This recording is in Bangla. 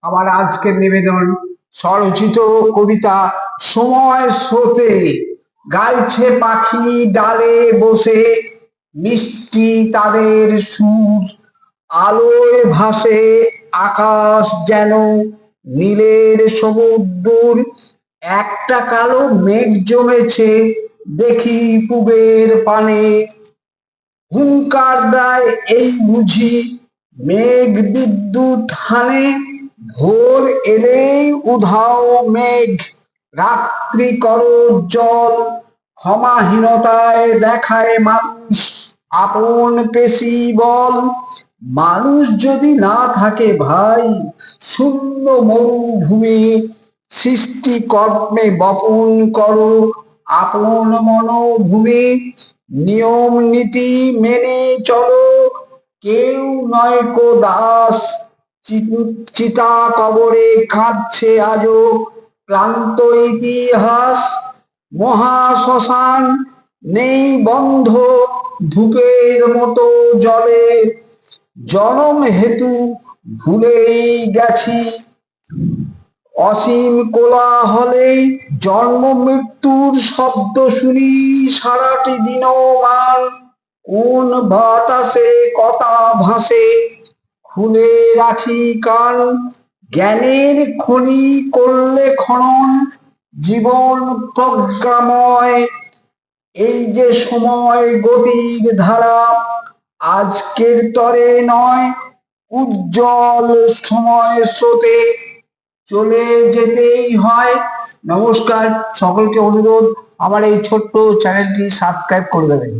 আমার আজকের নিবেদন স্বরচিত কবিতা সময় স্রোতে। গাইছে পাখি ডালে বসে, মিষ্টি তাদের সুর, আলোয় ভাসে আকাশ যেন নীলের সমুদ্র। একটা কালো মেঘ জমেছে দেখি পুবের পানে, হুঙ্কার দেয় এই বুঝি মেঘ বিদ্যুৎ হানে। ভোর এলেই উধাও মেঘ, রাত্রি করো জল, ক্ষমাহীনতায় দেখায় মানুষ আপন পেশি বল। মানুষ যদি না থাকে ভাই শূন্য মরুভূমি, সৃষ্টি কর্মে বপন করো আপন মনোভূমি। নিয়ম নীতি মেনে চলো, কেউ নয় কো দাস। চিতা কবরে কাঁদছে আজও ক্লান্ত ইতিহাস। মহাশ্মশান নেই বন্ধ ধূপের মতো জলে, জনম হেতু ভুলেই গেছি অসীম কোলাহলে। জন্ম মৃত্যুর শব্দ শুনি সারাটি দিনমান, কোন বাতাসে কথা ভাসে খুলে রাখি কান। জ্ঞানের খনি করলে খনন জীবন প্রজ্ঞাময়, এই যে সময় গতির ধারা আজকের তরে নয়, উজ্জ্বল সময় স্রোতে চলে যেতেই হয়। নমস্কার, সকলকে অনুরোধ আমার এই ছোট্ট চ্যানেলটি সাবস্ক্রাইব করে দেবেন।